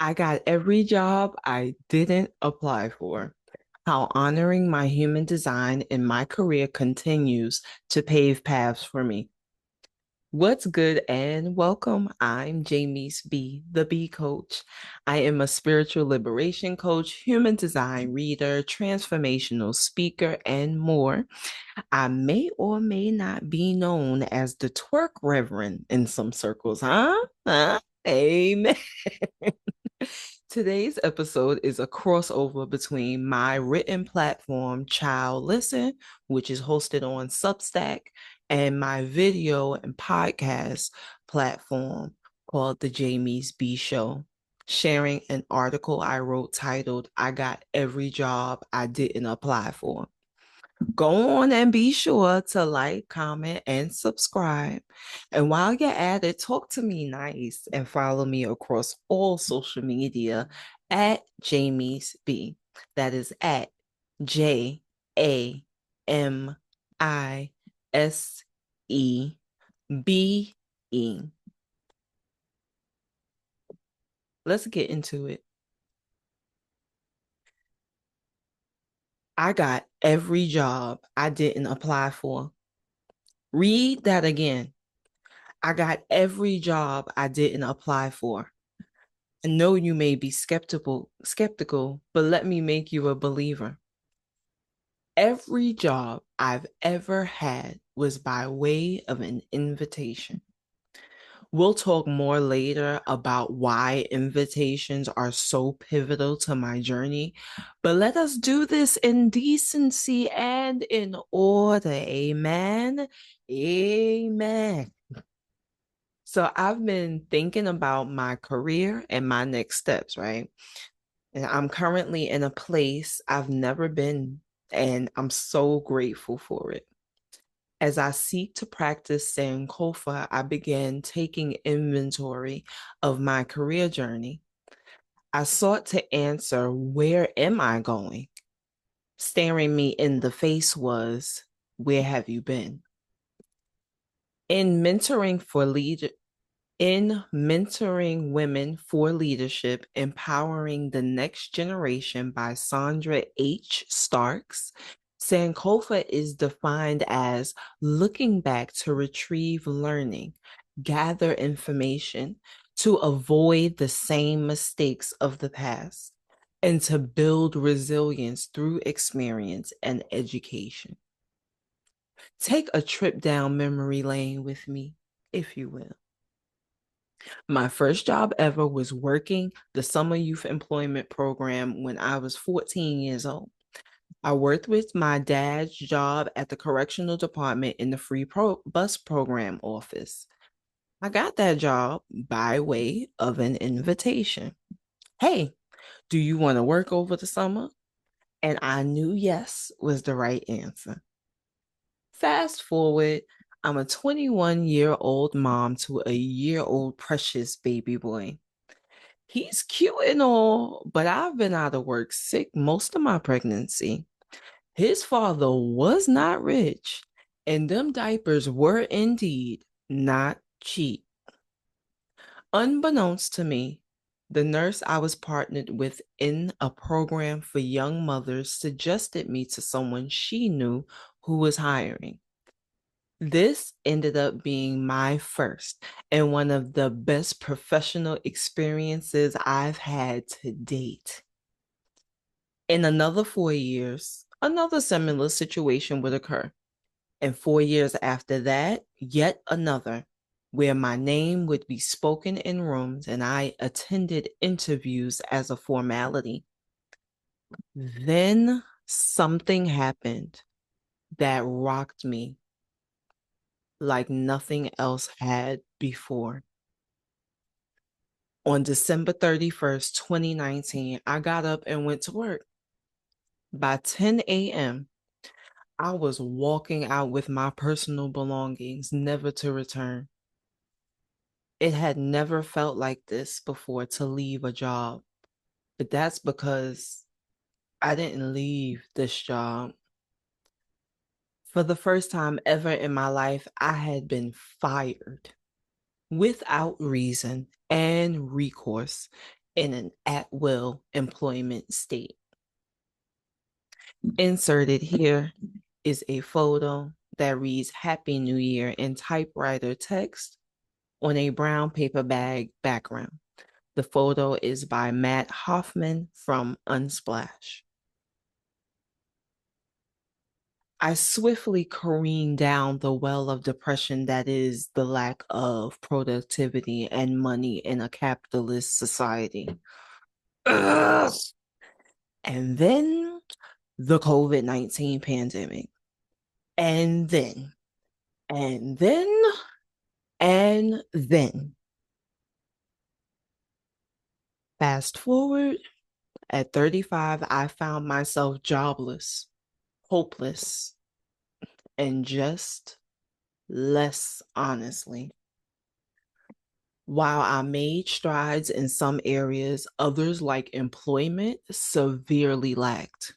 I got every job I didn't apply for. How honoring my human design in my career continues to pave paths for me. What's good and welcome. I'm Jamie's B, the B coach. I am a spiritual liberation coach, human design reader, transformational speaker, and more. I may or may not be known as the twerk reverend in some circles, huh? Huh? Amen. Today's episode is a crossover between my written platform, Child Listen, which is hosted on Substack, and my video and podcast platform called The Jamie's B Show, sharing an article I wrote titled, I Got Every Job I Didn't Apply For. Go on and be sure to like, comment, and subscribe. And while you're at it, talk to me nice and follow me across all social media at Jamie's B. That is at JAMISE. Let's get into it. I got every job I didn't apply for. Read that again. I got every job I didn't apply for. I know you may be skeptical, but let me make you a believer. Every job I've ever had was by way of an invitation. We'll talk more later about why invitations are so pivotal to my journey, but let us do this in decency and in order. Amen. Amen. So I've been thinking about my career and my next steps, right? And I'm currently in a place I've never been, and I'm so grateful for it. As I seek to practice Sankofa, I began taking inventory of my career journey. I sought to answer, where am I going? Staring me in the face was, where have you been? In mentoring for lead In Mentoring Women for Leadership, Empowering the Next Generation by Sandra H. Starks, Sankofa is defined as looking back to retrieve learning, gather information, to avoid the same mistakes of the past, and to build resilience through experience and education. Take a trip down memory lane with me, if you will. My first job ever was working the summer youth employment program when I was 14 years old. I worked with my dad's job at the correctional department in the bus program office. I got that job by way of an invitation. Hey, do you want to work over the summer? And I knew yes was the right answer. Fast forward, I'm a 21-year-old mom to a year-old precious baby boy. He's cute and all, but I've been out of work sick most of my pregnancy. His father was not rich, and them diapers were indeed not cheap. Unbeknownst to me, the nurse I was partnered with in a program for young mothers suggested me to someone she knew who was hiring. This ended up being my first and one of the best professional experiences I've had to date. In another 4 years, another similar situation would occur. And 4 years after that, yet another, where my name would be spoken in rooms and I attended interviews as a formality. Then something happened that rocked me like nothing else had before. On December 31st, 2019, I got up and went to work. By 10 a.m., I was walking out with my personal belongings, never to return. It had never felt like this before to leave a job, but that's because I didn't leave this job. For the first time ever in my life, I had been fired without reason and recourse. in an at-will employment state. Inserted here is a photo that reads Happy New Year in typewriter text on a brown paper bag background. The photo is by Matt Hoffman from Unsplash. I swiftly careened down the well of depression that is the lack of productivity and money in a capitalist society. Ugh. And then the COVID-19 pandemic. And then, and then, and then. Fast forward, at 35, I found myself jobless, hopeless, and just less honestly. While I made strides in some areas, others, like employment, severely lacked.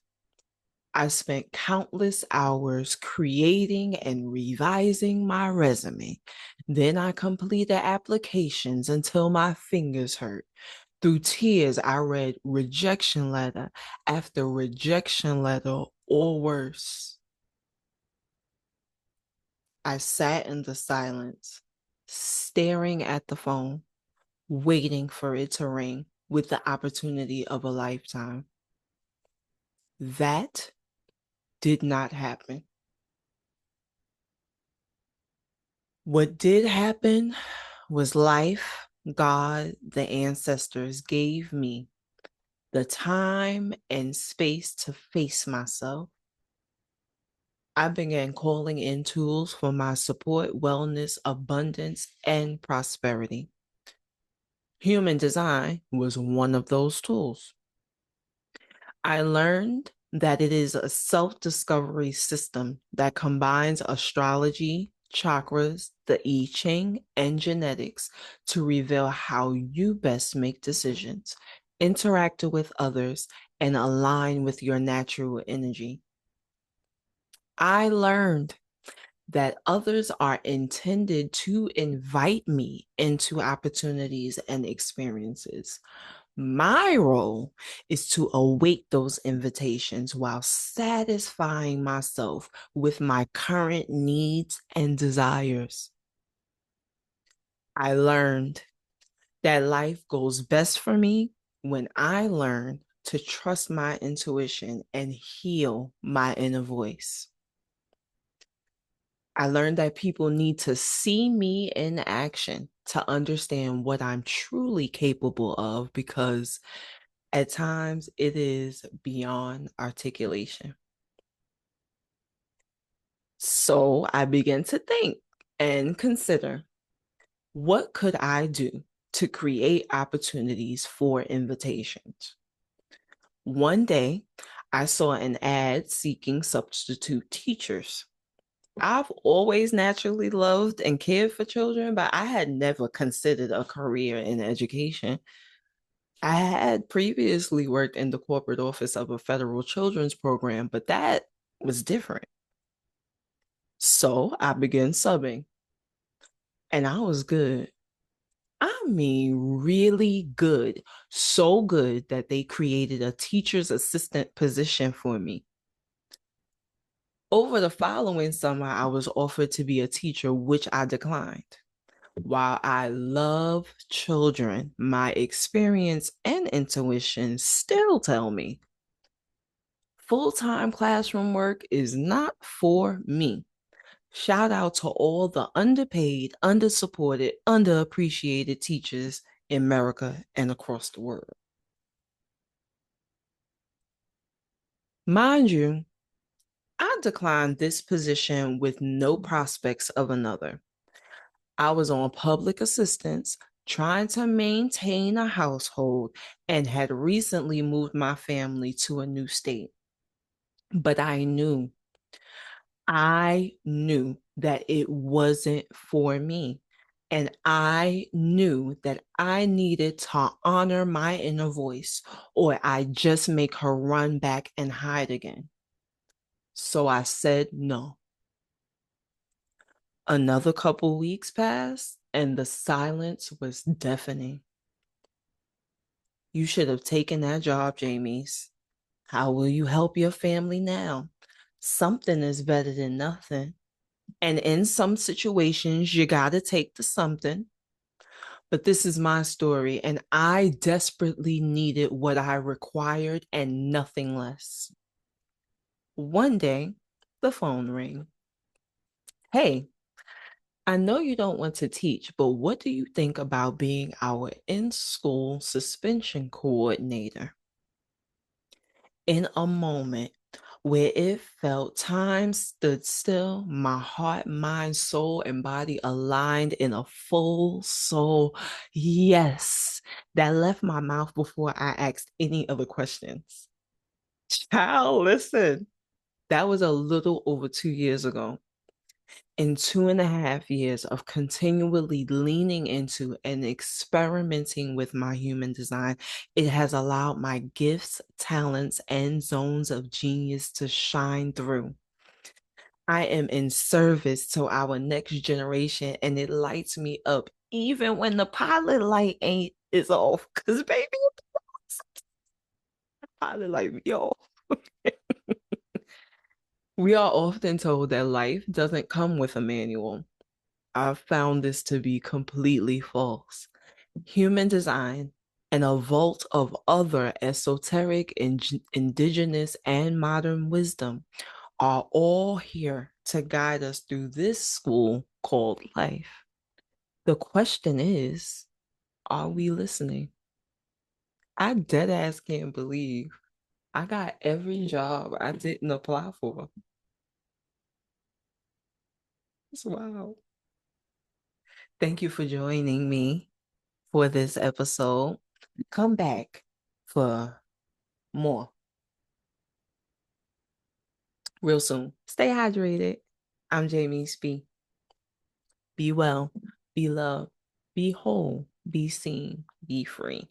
I spent countless hours creating and revising my resume. Then I completed applications until my fingers hurt. Through tears, I read rejection letter after rejection letter, or worse. I sat in the silence, staring at the phone, waiting for it to ring with the opportunity of a lifetime. That did not happen. What did happen was life, God, the ancestors gave me the time and space to face myself. I began calling in tools for my support, wellness, abundance, and prosperity. Human design was one of those tools. I learned that it is a self-discovery system that combines astrology, chakras, the I Ching, and genetics to reveal how you best make decisions, interact with others, and align with your natural energy. I learned that others are intended to invite me into opportunities and experiences. My role is to await those invitations while satisfying myself with my current needs and desires. I learned that life goes best for me when I learn to trust my intuition and heal my inner voice. I learned that people need to see me in action to understand what I'm truly capable of, because at times it is beyond articulation. So I began to think and consider, what could I do to create opportunities for invitations? One day, I saw an ad seeking substitute teachers. I've always naturally loved and cared for children, but I had never considered a career in education. I had previously worked in the corporate office of a federal children's program, but that was different. So I began subbing, and I was good. I mean, really good. So good that they created a teacher's assistant position for me. Over the following summer, I was offered to be a teacher, which I declined. While I love children, my experience and intuition still tell me full-time classroom work is not for me. Shout out to all the underpaid, undersupported, underappreciated teachers in America and across the world. Mind you, I declined this position with no prospects of another. I was on public assistance, trying to maintain a household, and had recently moved my family to a new state. But I knew that it wasn't for me. And I knew that I needed to honor my inner voice, or I just make her run back and hide again. So I said no. Another couple weeks passed, and the silence was deafening. You should have taken that job, Jamies. How will you help your family now? Something is better than nothing. And in some situations, you got to take the something. But this is my story, and I desperately needed what I required and nothing less. One day, the phone rang. Hey, I know you don't want to teach, but what do you think about being our in school suspension coordinator? In a moment where it felt time stood still, my heart, mind, soul, and body aligned in a full soul yes that left my mouth before I asked any other questions. Child, listen, that was a little over 2 years ago. In 2.5 years of continually leaning into and experimenting with my human design, it has allowed my gifts, talents, and zones of genius to shine through. I am in service to our next generation, and it lights me up even when the pilot light ain't is off. Cause baby, the pilot light be off. We are often told that life doesn't come with a manual. I've found this to be completely false. Human design and a vault of other esoteric, indigenous, and modern wisdom are all here to guide us through this school called life. The question is, are we listening? I dead ass can't believe I got every job I didn't apply for. It's wild. Thank you for joining me for this episode. Come back for more real soon. Stay hydrated. I'm Jamie Spee. Be well, be loved, be whole, be seen, be free.